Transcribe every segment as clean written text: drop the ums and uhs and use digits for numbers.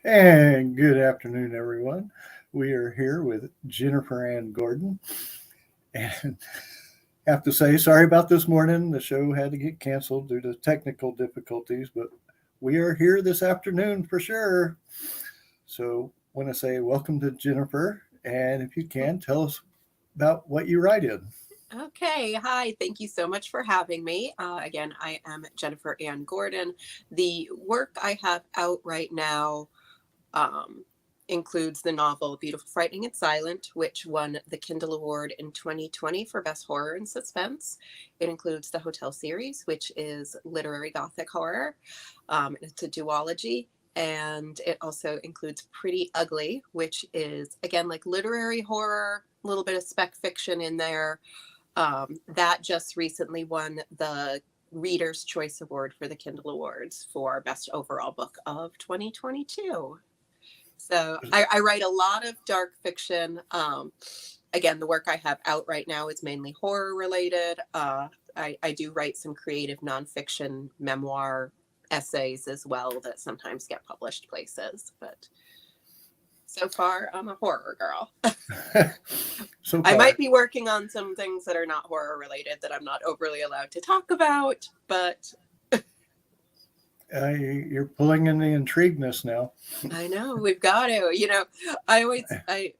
And good afternoon, everyone. We are here with Jennifer Ann Gordon. And I have to say, sorry about this morning. The show had to get canceled due to technical difficulties, but we are here this afternoon for sure. So I want to say welcome to Jennifer. And if you can, tell us about what you write in. Okay. Hi. Thank you so much for having me. Again, I am Jennifer Ann Gordon. The work I have out right now includes the novel Beautiful, Frightening, and Silent, which won the Kindle Award in 2020 for Best Horror and Suspense. It includes the Hotel series, which is literary gothic horror. It's a duology. And it also includes Pretty Ugly, which is, again, like literary horror, a little bit of spec fiction in there. That just recently won the Reader's Choice Award for the Kindle Awards for Best Overall Book of 2022. So I write a lot of dark fiction. Again, the work I have out right now is mainly horror related. I do write some creative nonfiction memoir essays as well that sometimes get published places. But so far, I'm a horror girl. I might be working on some things that are not horror related that I'm not overly allowed to talk about, but you're pulling in the intrigueness now. I know, we've got to. You know, I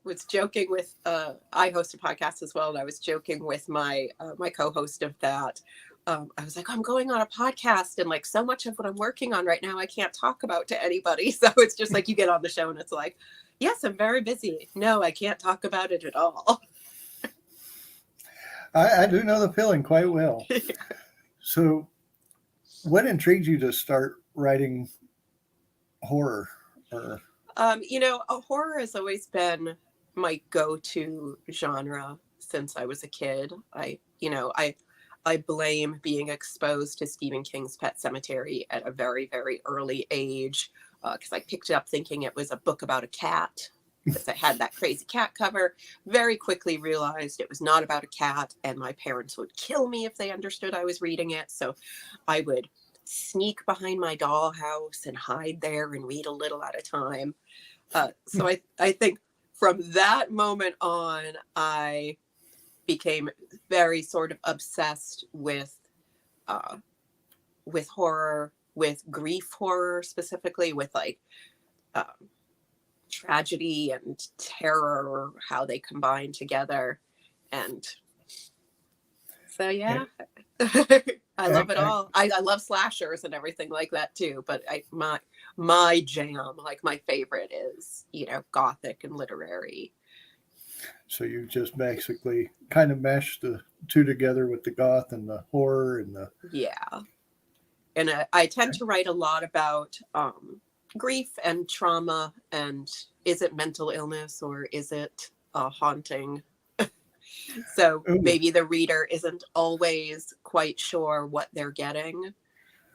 was joking with, I host a podcast as well, and I was joking with my co-host of that. I was like, I'm going on a podcast, and like so much of what I'm working on right now, I can't talk about to anybody. So it's just like you get on the show and it's like, yes, I'm very busy. No, I can't talk about it at all. I do know the feeling quite well. So what intrigued you to start writing horror? Horror has always been my go-to genre since I was a kid. I blame being exposed to Stephen King's Pet Sematary at a very, very early age because I picked it up thinking it was a book about a cat because I had that crazy cat cover. Very quickly realized it was not about a cat, and my parents would kill me if they understood I was reading it. So I would sneak behind my dollhouse and hide there and read a little at a time. So I think from that moment on, I became very sort of obsessed with horror, with grief horror specifically, with like tragedy and terror, how they combine together. And so, yeah. I love it all. I love slashers and everything like that too. But my jam, like my favorite is, gothic and literary. So you just basically kind of meshed the two together with the goth and the horror and the... Yeah. And I tend to write a lot about grief and trauma, and is it mental illness or is it a haunting? So maybe the reader isn't always quite sure what they're getting,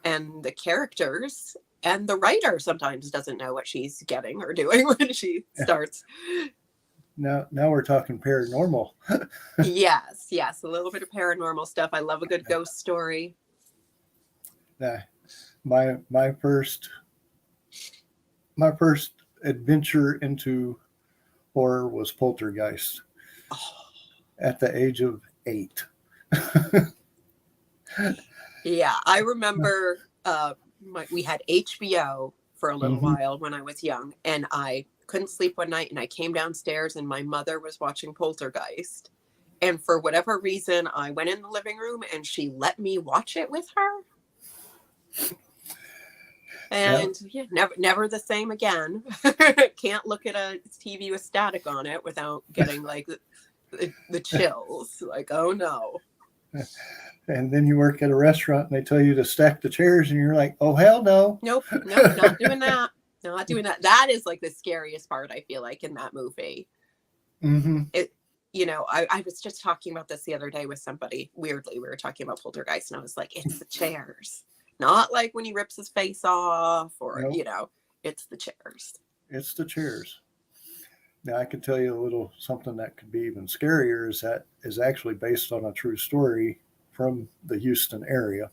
and the characters and the writer sometimes doesn't know what she's getting or doing when she starts. Now we're talking paranormal. Yes, a little bit of paranormal stuff. I love a good ghost story. My first adventure into horror was Poltergeist. Oh. At the age of 8. Yeah, I remember we had HBO for a little while when I was young, and I couldn't sleep one night, and I came downstairs and my mother was watching Poltergeist. And for whatever reason, I went in the living room and she let me watch it with her. And yeah, never the same again. Can't look at a TV with static on it without getting like the chills. Like, oh no. And then you work at a restaurant and they tell you to stack the chairs and you're like, oh, hell no. Nope, not doing that. Not doing that. That is like the scariest part, I feel like, in that movie. Mm-hmm. I was just talking about this the other day with somebody. Weirdly, we were talking about Poltergeist, and I was like, it's the chairs. Not like when he rips his face off or, Nope. It's the chairs. It's the chairs. Now, I can tell you a little something that could be even scarier is that is actually based on a true story from the Houston area.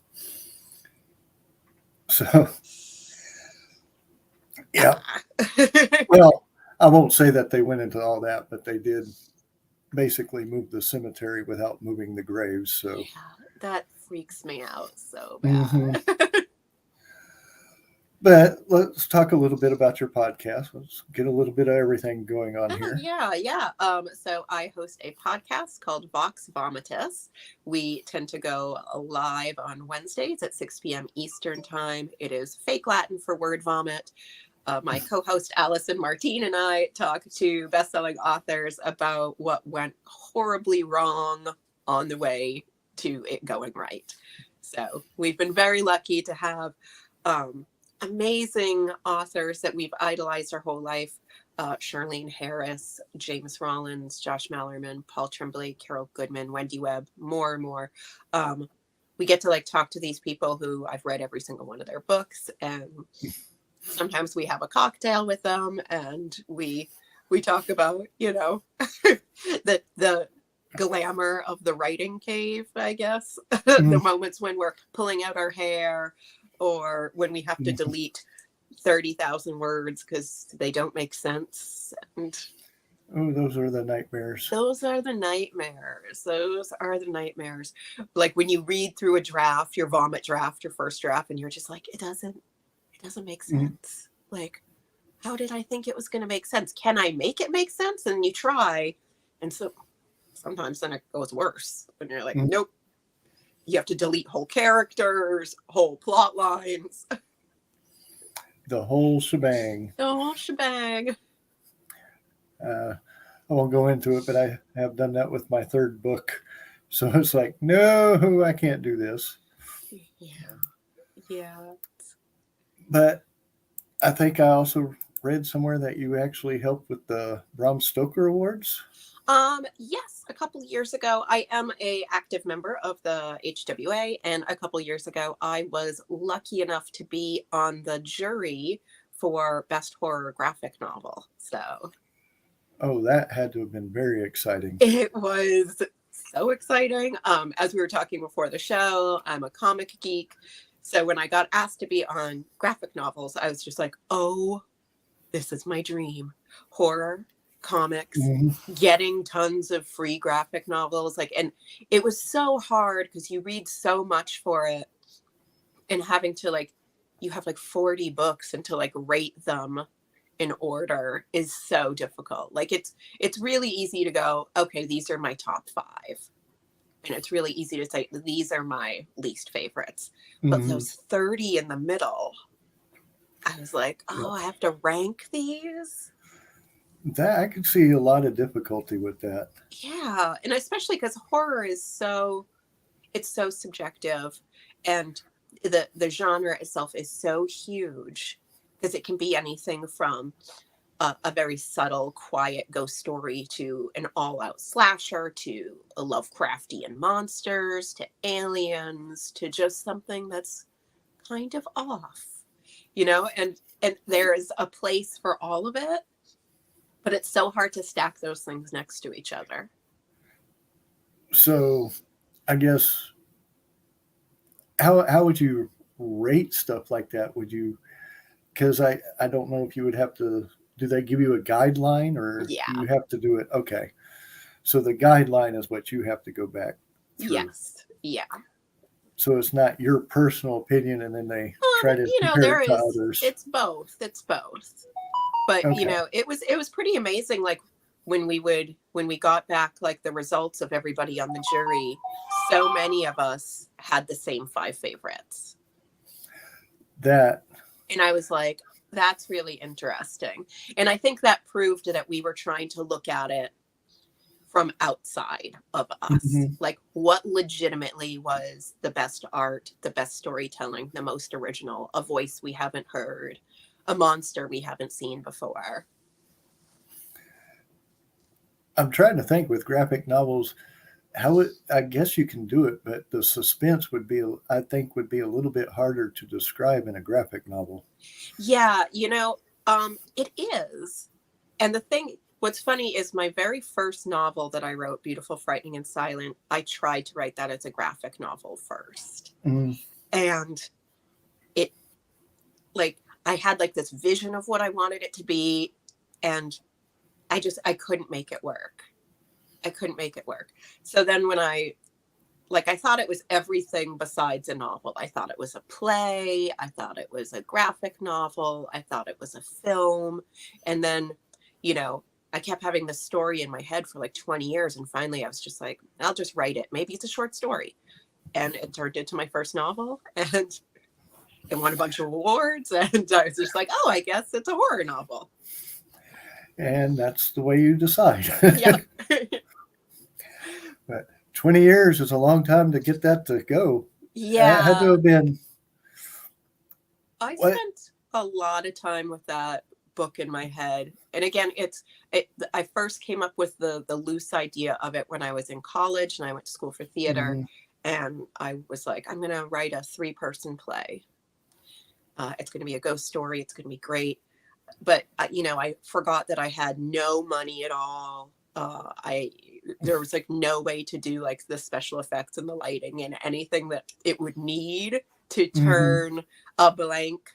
So, yeah. Well, I won't say that they went into all that, but they did basically move the cemetery without moving the graves. So yeah, that freaks me out so bad. Mm-hmm. But let's talk a little bit about your podcast. Let's get a little bit of everything going on here. Yeah. So I host a podcast called Vox Vomitus. We tend to go live on Wednesdays at 6 p.m. Eastern time. It is fake Latin for word vomit. My co-host Allison Martine and I talk to best-selling authors about what went horribly wrong on the way to it going right. So we've been very lucky to have amazing authors that we've idolized our whole life. Charlene Harris, James Rollins, Josh Mallerman, Paul Tremblay, Carol Goodman, Wendy Webb, more and more. We get to like talk to these people who I've read every single one of their books, and sometimes we have a cocktail with them and we talk about, the glamour of the writing cave, I guess. The moments when we're pulling out our hair or when we have to delete 30,000 words because they don't make sense. And those are the nightmares. Those are the nightmares. Like when you read through a draft, your vomit draft, your first draft, and you're just like, it doesn't make sense. Like, how did I think it was going to make sense? Can I make it make sense? And you try. And so sometimes then it goes worse when you're like, nope. You have to delete whole characters, whole plot lines. The whole shebang. I won't go into it, but I have done that with my third book. So it's like, no, I can't do this. Yeah. But I think I also read somewhere that you actually helped with the Bram Stoker Awards. Yes, a couple of years ago. I am an active member of the HWA, and a couple of years ago, I was lucky enough to be on the jury for Best Horror Graphic Novel. So, that had to have been very exciting. It was so exciting. As we were talking before the show, I'm a comic geek. So when I got asked to be on graphic novels, I was just like, oh, this is my dream. Horror, comics, getting tons of free graphic novels. And it was so hard because you read so much for it and having to you have 40 books and to rate them in order is so difficult. It's really easy to go, okay, these are my top 5. And it's really easy to say, these are my least favorites. But those 30 in the middle, I was like, I have to rank these? That I could see a lot of difficulty with that. Yeah. And especially because horror is so subjective. And the genre itself is so huge because it can be anything from a very subtle, quiet ghost story to an all-out slasher to a Lovecraftian monsters to aliens to just something that's kind of off, and there's a place for all of it, but it's so hard to stack those things next to each other. So I guess how would you rate stuff like that? Would you, because I don't know if you would have to. Do they give you a guideline or you have to do it? Okay. So the guideline is what you have to go back through. Yes. Yeah. So it's not your personal opinion and then they try to compare it to others. It's both. But, it was pretty amazing. When we got back, the results of everybody on the jury, so many of us had the same 5 favorites. That And I was like, that's really interesting. And I think that proved that we were trying to look at it from outside of us. Mhm. Like, what legitimately was the best art, the best storytelling, the most original, a voice we haven't heard, a monster we haven't seen before. I'm trying to think with graphic novels how it. I guess you can do it, but the suspense would be, I think, would be a little bit harder to describe in a graphic novel. Yeah, it is. And what's funny is my very first novel that I wrote, Beautiful, Frightening, and Silent, I tried to write that as a graphic novel first. Mm. And it, like, I had like this vision of what I wanted it to be. And I couldn't make it work. I couldn't make it work. So then when I thought it was everything besides a novel. I thought it was a play. I thought it was a graphic novel. I thought it was a film. And then, I kept having this story in my head for like 20 years. And finally I was just like, I'll just write it. Maybe it's a short story. And it turned into my first novel and it won a bunch of awards. And I was just like, oh, I guess it's a horror novel. And that's the way you decide. Yeah. But 20 years is a long time to get that to go. That had to Yeah. have been. I What? spent a lot of time with that book in my head. And again, I first came up with the loose idea of it when I was in college and I went to school for theater. Mhm. And I was like, I'm going to write a 3-person play. It's going to be a ghost story. It's going to be great. But, I forgot that I had no money at all. There was like no way to do like the special effects and the lighting and anything that it would need to Mhm. turn a blank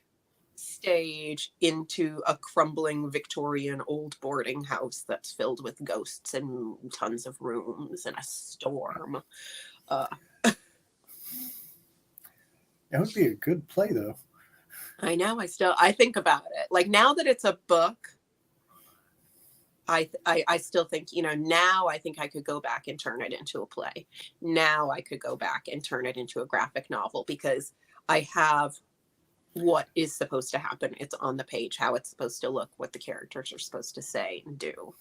stage into a crumbling Victorian old boarding house that's filled with ghosts and tons of rooms and a storm. Uh, That would be a good play, though. I know. I think about it. Like now that it's a book, I still think, now I think I could go back and turn it into a play. Now I could go back and turn it into a graphic novel because I have what is supposed to happen. It's on the page, how it's supposed to look, what the characters are supposed to say and do.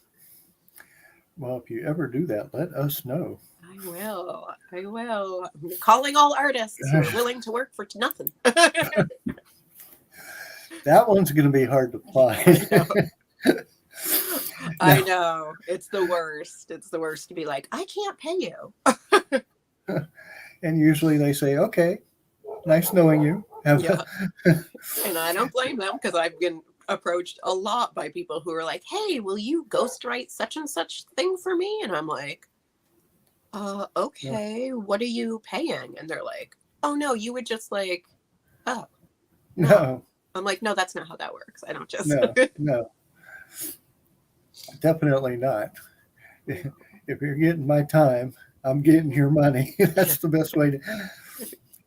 Well, if you ever do that, let us know. I will. I'm calling all artists who are willing to work for nothing. That one's going to be hard to I know. find. I know. It's the worst. It's the worst to be like, I can't pay you. And usually they say, okay, nice knowing you. Yeah. And I don't blame them because I've been approached a lot by people who are like, hey, will you ghostwrite such and such thing for me? And I'm like, okay, what are you paying? And they're like, oh no, you would just like, oh, no. No, I'm like, no, that's not how that works. I don't just. no, definitely not. If you're getting my time, I'm getting your money. That's the best way to.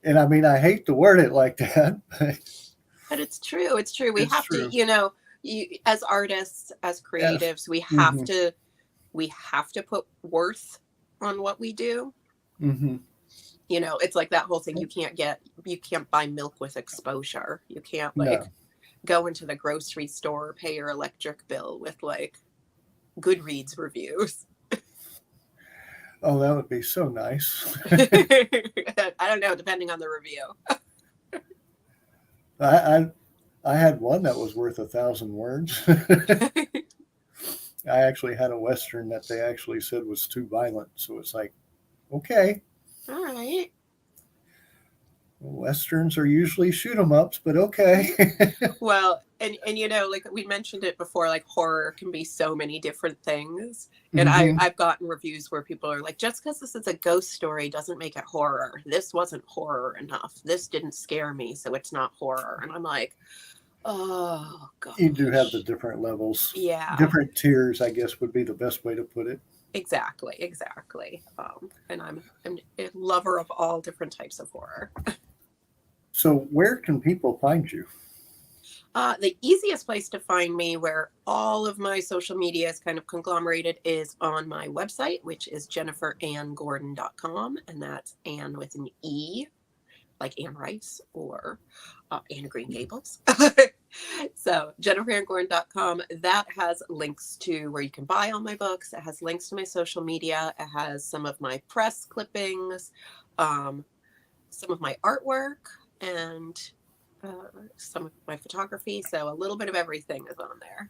And I mean, I hate to word it like that, But it's true. It's true. We it's have true. to, as artists, as Yes. creatives, Mm-hmm. we have to put worth on what we do. Mm-hmm. It's like that whole thing. You can't buy milk with exposure. You can't like No. go into the grocery store or pay your electric bill with like Goodreads reviews. Oh, that would be so nice. I don't know, depending on the review. I I had one that was worth 1,000 words. I actually had a Western that they actually said was too violent. So it's like, okay, All right. Westerns are usually shoot 'em ups, but okay. Well, and like we mentioned it before, like horror can be so many different things. And Hmm. I've gotten reviews where people are like, just because this is a ghost story doesn't make it horror. This wasn't horror enough. This didn't scare me, so it's not horror. And I'm like, oh You do have the gosh. different levels, Yeah, different tiers, I guess would be the best way to put it. exactly. And I'm a lover of all different types of horror. So, where can people find you? The easiest place to find me, where all of my social media is kind of conglomerated, is on my website, which is jenniferannegordon.com. And that's Anne with an E, like Anne Rice, or Anna Green Gables. So jenniferandgordon.com, that has links to where you can buy all my books. It has links to my social media. It has some of my press clippings, some of my artwork, and some of my photography. So a little bit of everything is on there.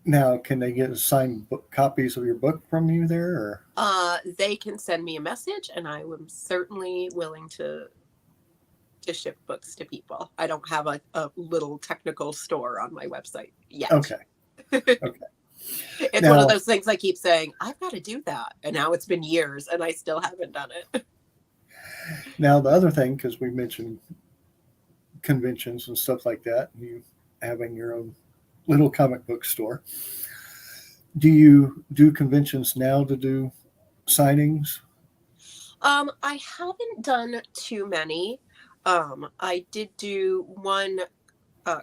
Now, can they get signed copies of your book from you there? Or? They can send me a message, and I am certainly willing to ship books to people. I don't have a little technical store on my website yet. Okay. Okay. It's one of those things I keep saying, I've got to do that. And now it's been years and I still haven't done it. Now, the other thing, because we mentioned conventions and stuff like that, you having your own little comic book store, do you do conventions now to do signings? I haven't done too many. I did do one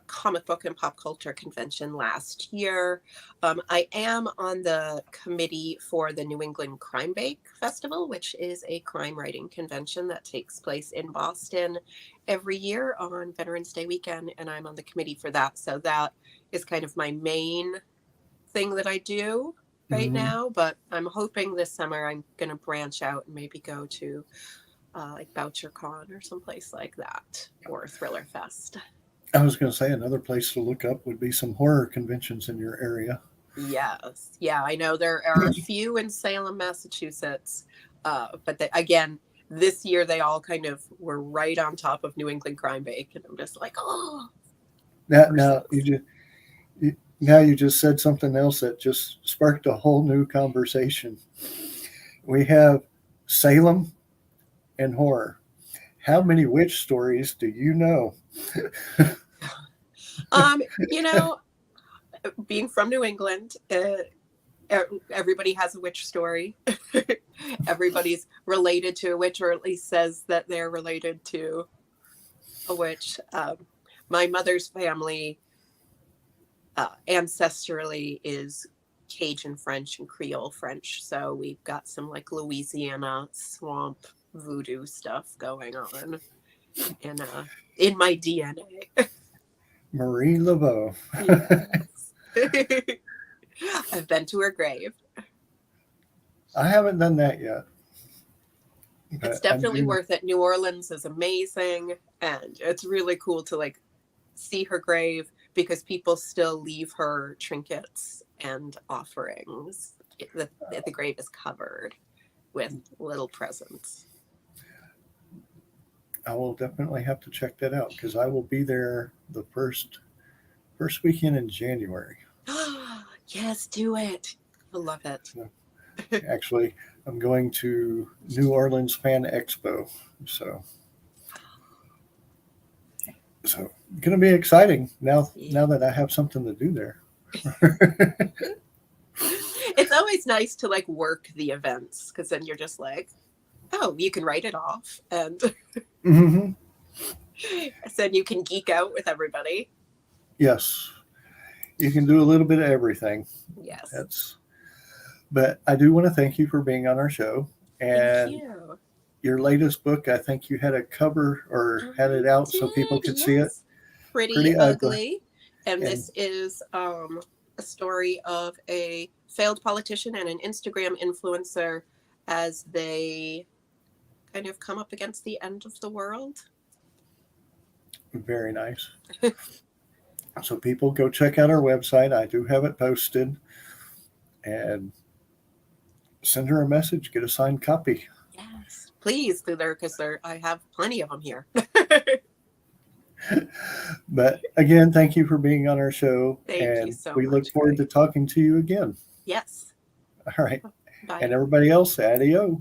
comic book and pop culture convention last year. I am on the committee for the New England Crime Bake Festival, which is a crime writing convention that takes place in Boston every year on Veterans Day weekend, and I'm on the committee for that. So that is kind of my main thing that I do right now, but I'm hoping this summer I'm going to branch out and maybe go to like BoucherCon or someplace like that, or Thriller Fest. I was going to say another place to look up would be some horror conventions in your area. Yes. Yeah, I know there are a few in Salem, Massachusetts, but again, this year they all kind of were right on top of New England Crime Bake, and I'm just like, oh. Now you just said something else that just sparked a whole new conversation. We have Salem and horror. How many witch stories do you know? You know, being from New England, everybody has a witch story. Everybody's related to a witch, or at least says that they're related to a witch. My mother's family ancestrally is Cajun French and Creole French, so we've got some like Louisiana swamp voodoo stuff going on in my DNA. Marie Laveau. Yes. I've been to her grave. I haven't done that yet. It's definitely worth it. New Orleans is amazing, and it's really cool to like see her grave because people still leave her trinkets and offerings. The grave is covered with little presents. I will definitely have to check that out because I will be there the first weekend in January. Yes, do it. I love it. Actually, I'm going to New Orleans Fan Expo, so going to be exciting now that I have something to do there. It's always nice to like work the events because then you're just like, oh, you can write it off, and then you can geek out with everybody. Yes, you can do a little bit of everything. Yes. But I do want to thank you for being on our show. And thank you. Your latest book, I think you had a cover or had it out so people could see it. Pretty ugly. And this is a story of a failed politician and an Instagram influencer as they kind of come up against the end of the world. Very nice. So people go check out our website. I do have it posted. And send her a message, get a signed copy. Yes, please, because I have plenty of them here. But again, thank you for being on our show. Thank you so much. We look forward to talking to you again. Yes. All right. Bye. And everybody else, adios.